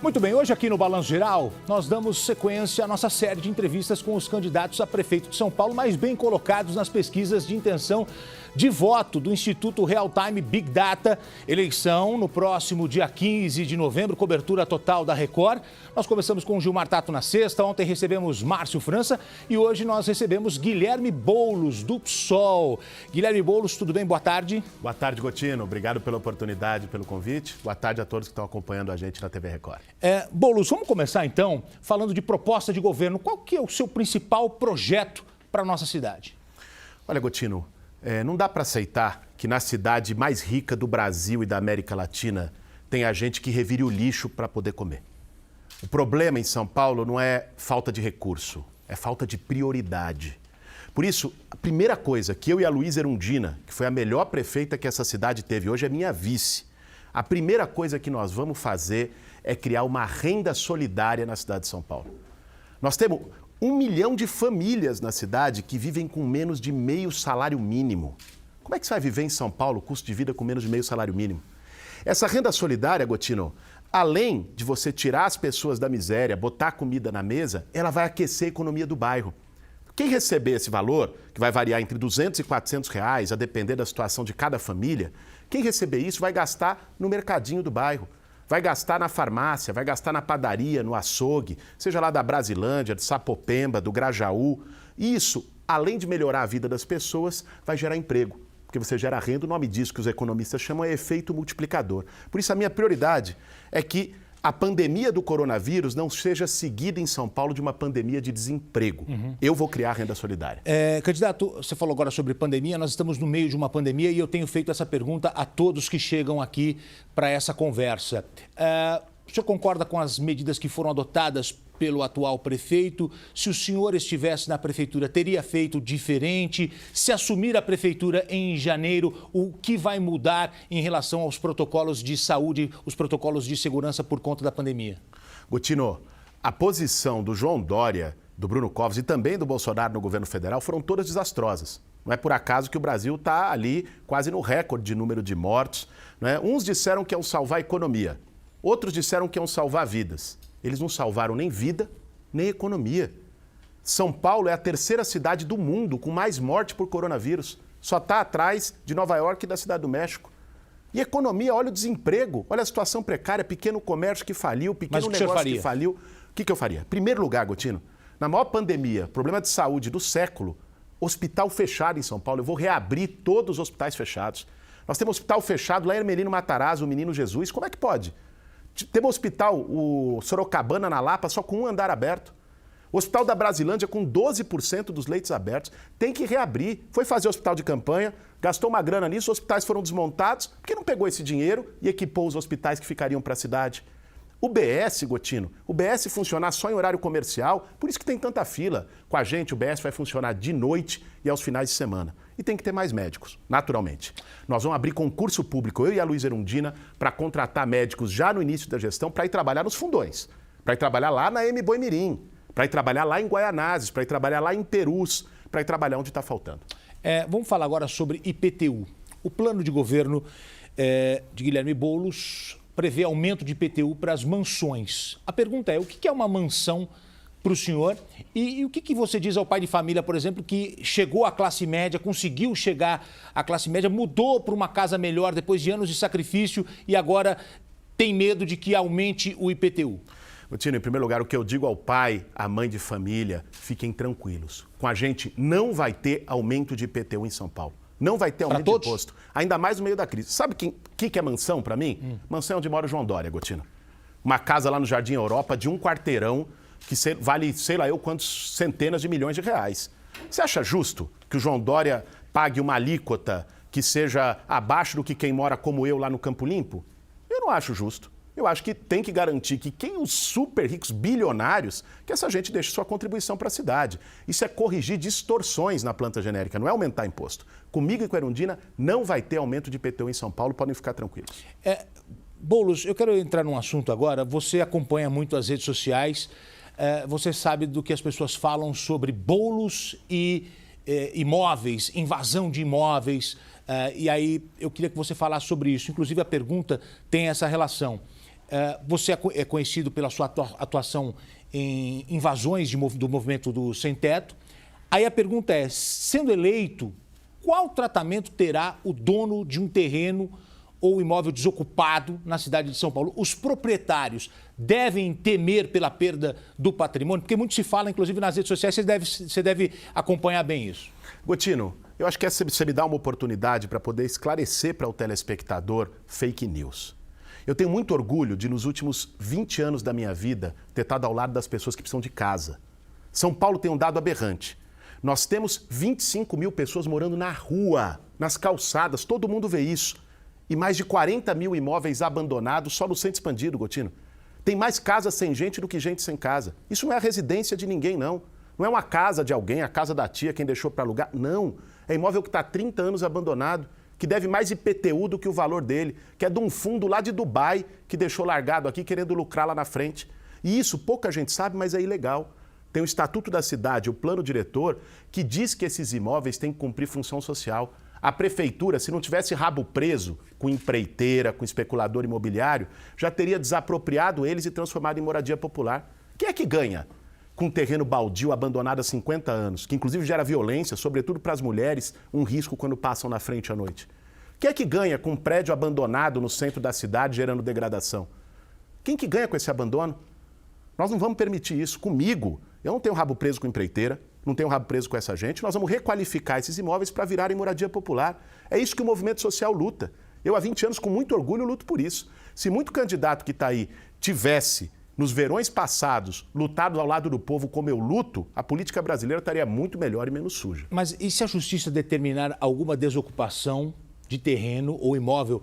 Muito bem, hoje aqui no Balanço Geral, nós damos sequência à nossa série de entrevistas com os candidatos a prefeito de São Paulo, mais bem colocados nas pesquisas de intenção de voto do Instituto Real Time Big Data. Eleição no próximo dia 15 de novembro, cobertura total da Record. Nós começamos com Gilmar Tato na sexta, ontem recebemos Márcio França e hoje nós recebemos Guilherme Boulos, do PSOL. Guilherme Boulos, tudo bem? Boa tarde. Boa tarde, Gotino. Obrigado pela oportunidade, pelo convite. Boa tarde a todos que estão acompanhando a gente na TV Record. Boulos, vamos começar então falando de proposta de governo. Qual que é o seu principal projeto para a nossa cidade? Olha, Gotino, não dá para aceitar que na cidade mais rica do Brasil e da América Latina tenha gente que revire o lixo para poder comer. O problema em São Paulo não é falta de recurso, é falta de prioridade. Por isso, a primeira coisa que eu e a Luísa Erundina, que foi a melhor prefeita que essa cidade teve, hoje é minha vice, a primeira coisa que nós vamos fazer é criar uma renda solidária na cidade de São Paulo. Nós temos 1 milhão de famílias na cidade que vivem com menos de meio salário mínimo. Como é que você vai viver em São Paulo, custo de vida com menos de meio salário mínimo? Essa renda solidária, Gotino, além de você tirar as pessoas da miséria, botar comida na mesa, ela vai aquecer a economia do bairro. Quem receber esse valor, que vai variar entre R$200 e R$400, a depender da situação de cada família, quem receber isso vai gastar no mercadinho do bairro. Vai gastar na farmácia, vai gastar na padaria, no açougue, seja lá da Brasilândia, de Sapopemba, do Grajaú. Isso, além de melhorar a vida das pessoas, vai gerar emprego. Porque você gera renda, o nome disso que os economistas chamam é efeito multiplicador. Por isso, a minha prioridade é que a pandemia do coronavírus não seja seguida em São Paulo de uma pandemia de desemprego. Eu vou criar a renda solidária. Candidato, você falou agora sobre pandemia, nós estamos no meio de uma pandemia e eu tenho feito essa pergunta a todos que chegam aqui para essa conversa. O senhor concorda com as medidas que foram adotadas pelo atual prefeito? Se o senhor estivesse na prefeitura, teria feito diferente? Se assumir a prefeitura em janeiro, o que vai mudar em relação aos protocolos de saúde, os protocolos de segurança por conta da pandemia? Gotino, a posição do João Dória, do Bruno Covas e também do Bolsonaro no governo federal foram todas desastrosas. Não é por acaso que o Brasil está ali quase no recorde de número de mortos, não é? Uns disseram que iam salvar a economia, outros disseram que iam salvar vidas. Eles não salvaram nem vida, nem economia. São Paulo é a terceira cidade do mundo com mais morte por coronavírus. Só está atrás de Nova York e da Cidade do México. E economia, olha o desemprego, olha a situação precária, pequeno comércio que faliu, pequeno negócio que faliu. O que eu faria? Primeiro lugar, Gotino, na maior pandemia, problema de saúde do século, hospital fechado em São Paulo. Eu vou reabrir todos os hospitais fechados. Nós temos hospital fechado lá em Hermelino Matarazzo, o Menino Jesus. Como é que pode? Temos hospital, o Sorocabana, na Lapa, só com um andar aberto. O hospital da Brasilândia com 12% dos leitos abertos. Tem que reabrir. Foi fazer hospital de campanha, gastou uma grana nisso, os hospitais foram desmontados. Por que não pegou esse dinheiro e equipou os hospitais que ficariam para a cidade? O BS, Gotino, o BS funcionar só em horário comercial, por isso que tem tanta fila. Com a gente, o BS vai funcionar de noite e aos finais de semana. E tem que ter mais médicos, naturalmente. Nós vamos abrir concurso público, eu e a Luísa Erundina, para contratar médicos já no início da gestão, para ir trabalhar nos fundões, para ir trabalhar lá na M. Boimirim, para ir trabalhar lá em Guaianazes, para ir trabalhar lá em Perus, para ir trabalhar onde está faltando. Vamos falar agora sobre IPTU. O plano de governo de Guilherme Boulos prevê aumento de IPTU para as mansões. A pergunta é, o que é uma mansão para o senhor? E o que você diz ao pai de família, por exemplo, que chegou à classe média, conseguiu chegar à classe média, mudou para uma casa melhor depois de anos de sacrifício e agora tem medo de que aumente o IPTU? Gotino, em primeiro lugar, o que eu digo ao pai, à mãe de família, fiquem tranquilos. Com a gente não vai ter aumento de IPTU em São Paulo. Não vai ter aumento de imposto, ainda mais no meio da crise. Sabe o que é mansão para mim? Mansão é onde mora o João Dória, Gotino. Uma casa lá no Jardim Europa de um quarteirão que vale, sei lá eu, quantos centenas de milhões de reais. Você acha justo que o João Dória pague uma alíquota que seja abaixo do que quem mora como eu lá no Campo Limpo? Eu não acho justo. Eu acho que tem que garantir que quem os super ricos bilionários, que essa gente deixe sua contribuição para a cidade. Isso é corrigir distorções na planta genérica, não é aumentar imposto. Comigo e com a Erundina não vai ter aumento de IPTU em São Paulo, podem ficar tranquilos. Boulos, eu quero entrar num assunto agora. Você acompanha muito as redes sociais, você sabe do que as pessoas falam sobre Boulos e imóveis, invasão de imóveis. E aí eu queria que você falasse sobre isso. Inclusive a pergunta tem essa relação. Você é conhecido pela sua atuação em invasões do movimento do Sem Teto. Aí a pergunta é, sendo eleito, qual tratamento terá o dono de um terreno ou imóvel desocupado na cidade de São Paulo? Os proprietários devem temer pela perda do patrimônio? Porque muito se fala, inclusive nas redes sociais, você deve acompanhar bem isso. Gotino, eu acho que você me dá uma oportunidade para poder esclarecer para o telespectador fake news. Eu tenho muito orgulho de, nos últimos 20 anos da minha vida, ter estado ao lado das pessoas que precisam de casa. São Paulo tem um dado aberrante. Nós temos 25 mil pessoas morando na rua, nas calçadas, todo mundo vê isso. E mais de 40 mil imóveis abandonados só no centro expandido, Gotino. Tem mais casas sem gente do que gente sem casa. Isso não é a residência de ninguém, não. Não é uma casa de alguém, a casa da tia, quem deixou para alugar. Não. É imóvel que está há 30 anos abandonado, que deve mais IPTU do que o valor dele, que é de um fundo lá de Dubai, que deixou largado aqui querendo lucrar lá na frente. E isso pouca gente sabe, mas é ilegal. Tem o Estatuto da Cidade, o plano diretor, que diz que esses imóveis têm que cumprir função social. A prefeitura, se não tivesse rabo preso com empreiteira, com especulador imobiliário, já teria desapropriado eles e transformado em moradia popular. Quem é que ganha com um terreno baldio abandonado há 50 anos, que inclusive gera violência, sobretudo para as mulheres, um risco quando passam na frente à noite? Quem é que ganha com um prédio abandonado no centro da cidade, gerando degradação? Quem que ganha com esse abandono? Nós não vamos permitir isso. Comigo, eu não tenho rabo preso com empreiteira, não tenho rabo preso com essa gente. Nós vamos requalificar esses imóveis para virarem moradia popular. É isso que o movimento social luta. Eu, há 20 anos, com muito orgulho, luto por isso. Se muito candidato que está aí tivesse, nos verões passados, lutado ao lado do povo como eu luto, a política brasileira estaria muito melhor e menos suja. Mas e se a justiça determinar alguma desocupação de terreno ou imóvel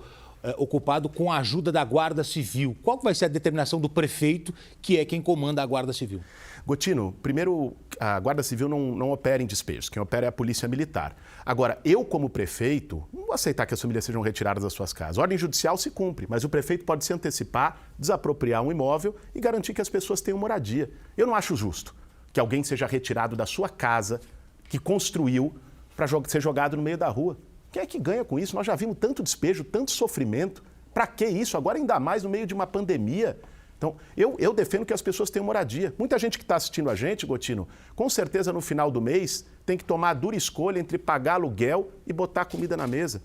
ocupado com a ajuda da Guarda Civil? Qual vai ser a determinação do prefeito, que é quem comanda a Guarda Civil? Gotino, primeiro, a Guarda Civil não opera em despejos, quem opera é a Polícia Militar. Agora, eu como prefeito, não vou aceitar que as famílias sejam retiradas das suas casas. A ordem judicial se cumpre, mas o prefeito pode se antecipar, desapropriar um imóvel e garantir que as pessoas tenham moradia. Eu não acho justo que alguém seja retirado da sua casa, que construiu, para ser jogado no meio da rua. Quem é que ganha com isso? Nós já vimos tanto despejo, tanto sofrimento. Para que isso? Agora ainda mais no meio de uma pandemia. Então, eu defendo que as pessoas tenham moradia. Muita gente que está assistindo a gente, Gotino, com certeza no final do mês tem que tomar a dura escolha entre pagar aluguel e botar comida na mesa.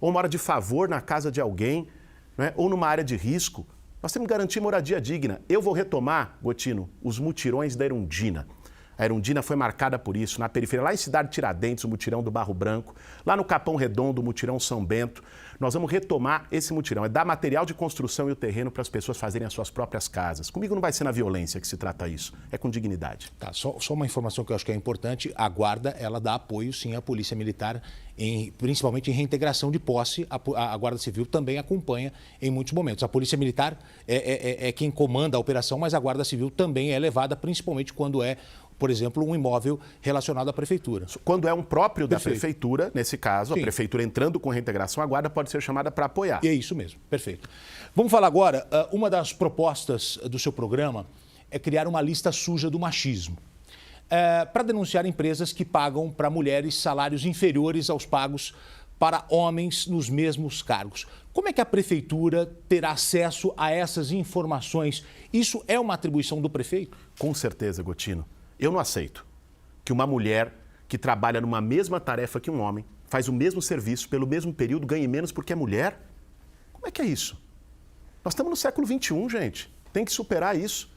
Ou uma hora de favor na casa de alguém, né? Ou numa área de risco. Nós temos que garantir moradia digna. Eu vou retomar, Gotino, os mutirões da Erundina. A Erundina foi marcada por isso, na periferia, lá em Cidade Tiradentes, o mutirão do Barro Branco, lá no Capão Redondo, o mutirão São Bento. Nós vamos retomar esse mutirão, é dar material de construção e o terreno para as pessoas fazerem as suas próprias casas. Comigo não vai ser na violência que se trata isso, é com dignidade. Tá, só uma informação que eu acho que é importante, a Guarda, ela dá apoio sim à Polícia Militar, principalmente em reintegração de posse, a Guarda Civil também acompanha em muitos momentos. A Polícia Militar é quem comanda a operação, mas a Guarda Civil também é levada, principalmente quando é, por exemplo, um imóvel relacionado à prefeitura. Quando é um próprio da prefeitura, nesse caso, sim, a prefeitura entrando com reintegração, a Guarda pode ser chamada para apoiar. É isso mesmo, perfeito. Vamos falar agora, uma das propostas do seu programa é criar uma lista suja do machismo. Para denunciar empresas que pagam para mulheres salários inferiores aos pagos para homens nos mesmos cargos. Como é que a prefeitura terá acesso a essas informações? Isso é uma atribuição do prefeito? Com certeza, Gotino. Eu não aceito que uma mulher que trabalha numa mesma tarefa que um homem, faz o mesmo serviço pelo mesmo período, ganhe menos porque é mulher. Como é que é isso? Nós estamos no século XXI, gente. Tem que superar isso.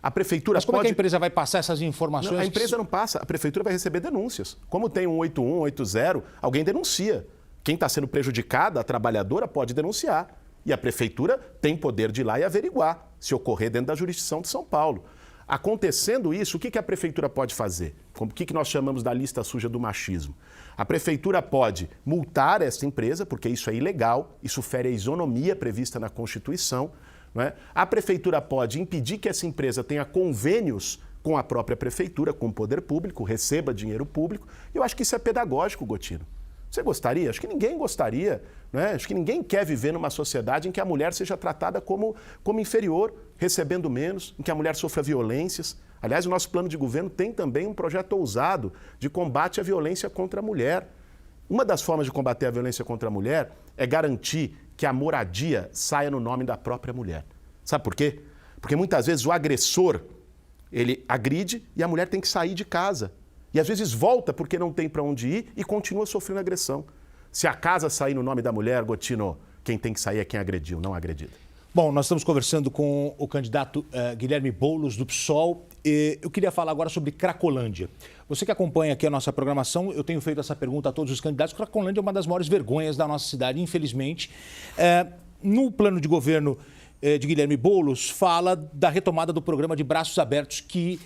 A prefeitura Mas como é que a empresa vai passar essas informações? Não, a empresa não passa. A prefeitura vai receber denúncias. Como tem um 181, 180, alguém denuncia. Quem está sendo prejudicada, a trabalhadora, pode denunciar. E a prefeitura tem poder de ir lá e averiguar, se ocorrer dentro da jurisdição de São Paulo. Acontecendo isso, o que a prefeitura pode fazer? O que nós chamamos da lista suja do machismo? A prefeitura pode multar essa empresa, porque isso é ilegal, isso fere a isonomia prevista na Constituição. Não é? A prefeitura pode impedir que essa empresa tenha convênios com a própria prefeitura, com o poder público, receba dinheiro público. Eu acho que isso é pedagógico, Gotino. Você gostaria? Acho que ninguém gostaria. Né? Acho que ninguém quer viver numa sociedade em que a mulher seja tratada como inferior, recebendo menos, em que a mulher sofra violências. Aliás, o nosso plano de governo tem também um projeto ousado de combate à violência contra a mulher. Uma das formas de combater a violência contra a mulher é garantir que a moradia saia no nome da própria mulher. Sabe por quê? Porque muitas vezes o agressor, ele agride e a mulher tem que sair de casa. E às vezes volta porque não tem para onde ir e continua sofrendo agressão. Se a casa sair no nome da mulher, Gotino, quem tem que sair é quem agrediu, não a agredida. Bom, nós estamos conversando com o candidato Guilherme Boulos, do PSOL. Eu queria falar agora sobre Cracolândia. Você que acompanha aqui a nossa programação, eu tenho feito essa pergunta a todos os candidatos. Cracolândia é uma das maiores vergonhas da nossa cidade, infelizmente. No plano de governo de Guilherme Boulos, fala da retomada do programa de Braços Abertos, que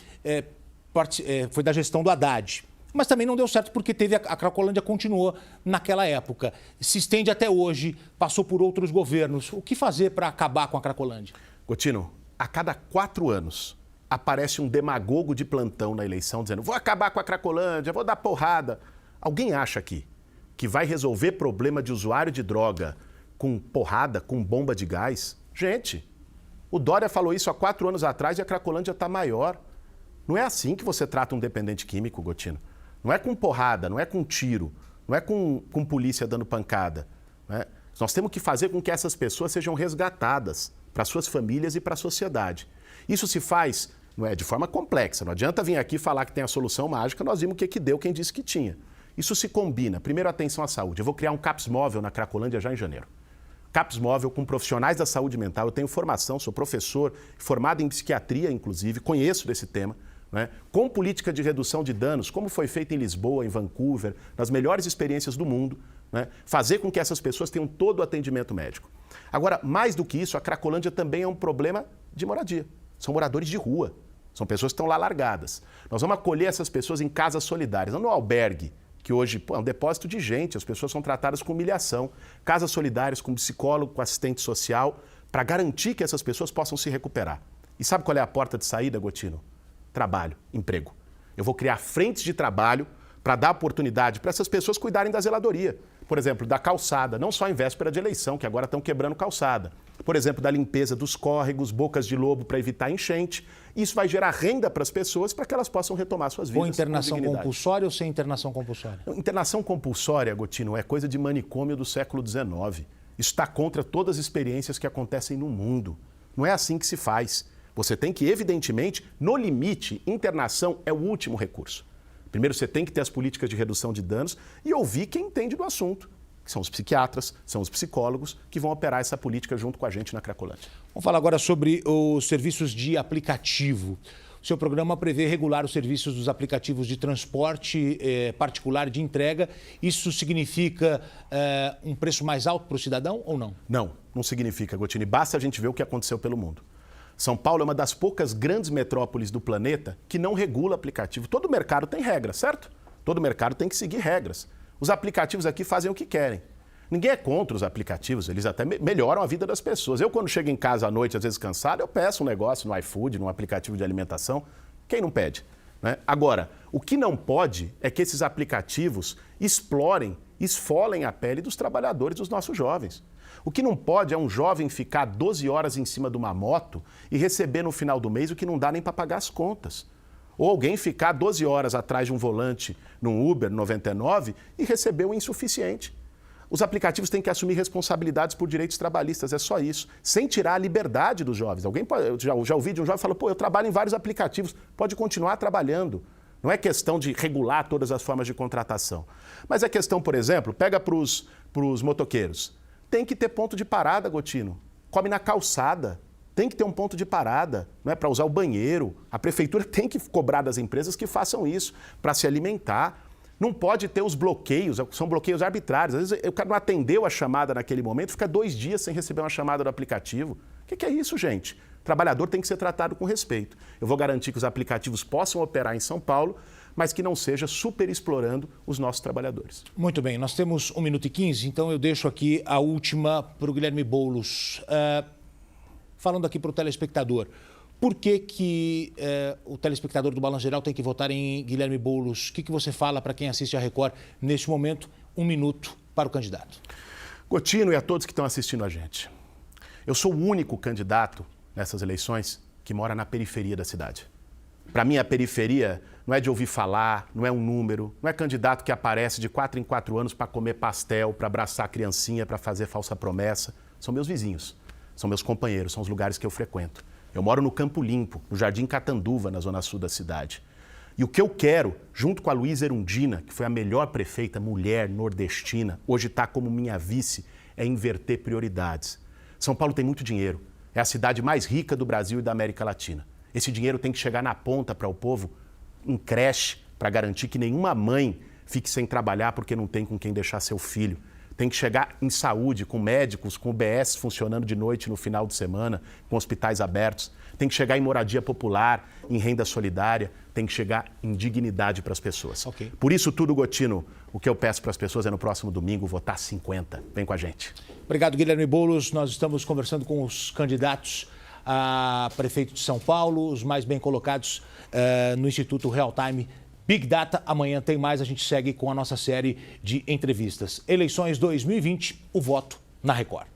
foi da gestão do Haddad. Mas também não deu certo porque a Cracolândia continuou naquela época. Se estende até hoje, passou por outros governos. O que fazer para acabar com a Cracolândia? Gotino, a cada 4 anos aparece um demagogo de plantão na eleição dizendo: vou acabar com a Cracolândia, vou dar porrada. Alguém acha aqui que vai resolver problema de usuário de droga com porrada, com bomba de gás? Gente, o Dória falou isso há 4 anos atrás e a Cracolândia está maior. Não é assim que você trata um dependente químico, Gotino. Não é com porrada, não é com tiro, não é com polícia dando pancada. Né? Nós temos que fazer com que essas pessoas sejam resgatadas para suas famílias e para a sociedade. Isso se faz, não é, de forma complexa. Não adianta vir aqui falar que tem a solução mágica, nós vimos o que deu quem disse que tinha. Isso se combina. Primeiro, atenção à saúde. Eu vou criar um CAPS móvel na Cracolândia já em janeiro. CAPS móvel com profissionais da saúde mental. Eu tenho formação, sou professor, formado em psiquiatria, inclusive, conheço desse tema. Né? Com política de redução de danos, como foi feito em Lisboa, em Vancouver, nas melhores experiências do mundo, né? Fazer com que essas pessoas tenham todo o atendimento médico. Agora, mais do que isso, a Cracolândia também é um problema de moradia. São moradores de rua, são pessoas que estão lá largadas. Nós vamos acolher essas pessoas em casas solidárias, não no albergue, que hoje é um depósito de gente, as pessoas são tratadas com humilhação. Casas solidárias com psicólogo, com assistente social, para garantir que essas pessoas possam se recuperar. E sabe qual é a porta de saída, Gotino? Trabalho, emprego. Eu vou criar frentes de trabalho para dar oportunidade para essas pessoas cuidarem da zeladoria. Por exemplo, da calçada, não só em véspera de eleição, que agora estão quebrando calçada. Por exemplo, da limpeza dos córregos, bocas de lobo para evitar enchente. Isso vai gerar renda para as pessoas para que elas possam retomar suas vidas. Com internação compulsória ou sem internação compulsória? Internação compulsória, Gotino, é coisa de manicômio do século XIX. Isso está contra todas as experiências que acontecem no mundo. Não é assim que se faz. Você tem que, evidentemente, no limite, internação é o último recurso. Primeiro, você tem que ter as políticas de redução de danos e ouvir quem entende do assunto, que são os psiquiatras, são os psicólogos, que vão operar essa política junto com a gente na Cracolândia. Vamos falar agora sobre os serviços de aplicativo. O seu programa prevê regular os serviços dos aplicativos de transporte particular de entrega. Isso significa um preço mais alto para o cidadão ou não? Não significa, Gotini. Basta a gente ver o que aconteceu pelo mundo. São Paulo é uma das poucas grandes metrópoles do planeta que não regula aplicativo. Todo mercado tem regras, certo? Todo mercado tem que seguir regras. Os aplicativos aqui fazem o que querem. Ninguém é contra os aplicativos, eles até melhoram a vida das pessoas. Eu, quando chego em casa à noite, às vezes cansado, eu peço um negócio no iFood, num aplicativo de alimentação. Quem não pede? Né? Agora, o que não pode é que esses aplicativos explorem, esfolem a pele dos trabalhadores, dos nossos jovens. O que não pode é um jovem ficar 12 horas em cima de uma moto e receber no final do mês o que não dá nem para pagar as contas. Ou alguém ficar 12 horas atrás de um volante num Uber 99 e receber o insuficiente. Os aplicativos têm que assumir responsabilidades por direitos trabalhistas, é só isso. Sem tirar a liberdade dos jovens. Alguém pode, já ouvi de um jovem que falou, eu trabalho em vários aplicativos, pode continuar trabalhando. Não é questão de regular todas as formas de contratação. Mas é questão, por exemplo, pega para os motoqueiros. Tem que ter ponto de parada, Gotino. Come na calçada. Tem que ter um ponto de parada, não é, para usar o banheiro. A prefeitura tem que cobrar das empresas que façam isso para se alimentar. Não pode ter os bloqueios, são bloqueios arbitrários. Às vezes o cara não atendeu a chamada naquele momento, fica 2 dias sem receber uma chamada do aplicativo. O que é isso, gente? O trabalhador tem que ser tratado com respeito. Eu vou garantir que os aplicativos possam operar em São Paulo, mas que não seja superexplorando os nossos trabalhadores. Muito bem, nós temos 1 minuto e 15, então eu deixo aqui a última para o Guilherme Boulos. Falando aqui para o telespectador, por que o telespectador do Balanço Geral tem que votar em Guilherme Boulos? O que você fala para quem assiste a Record neste momento? 1 minuto para o candidato. Gotino e a todos que estão assistindo a gente. Eu sou o único candidato nessas eleições que mora na periferia da cidade. Para mim, a periferia não é de ouvir falar, não é um número, não é candidato que aparece de 4 em 4 anos para comer pastel, para abraçar a criancinha, para fazer falsa promessa. São meus vizinhos. são meus companheiros, são os lugares que eu frequento. Eu moro no Campo Limpo, no Jardim Catanduva, na zona sul da cidade. E o que eu quero, junto com a Luísa Erundina, que foi a melhor prefeita mulher nordestina, hoje está como minha vice, é inverter prioridades. São Paulo tem muito dinheiro, é a cidade mais rica do Brasil e da América Latina. Esse dinheiro tem que chegar na ponta para o povo, em creche, para garantir que nenhuma mãe fique sem trabalhar porque não tem com quem deixar seu filho. Tem que chegar em saúde, com médicos, com UBS funcionando de noite no final de semana, com hospitais abertos. Tem que chegar em moradia popular, em renda solidária. Tem que chegar em dignidade para as pessoas. Okay. Por isso tudo, Gotino, o que eu peço para as pessoas é no próximo domingo votar 50. Vem com a gente. Obrigado, Guilherme Boulos. Nós estamos conversando com os candidatos a prefeito de São Paulo, os mais bem colocados no Instituto Real Time Big Data. Amanhã tem mais, a gente segue com a nossa série de entrevistas. Eleições 2020, o voto na Record.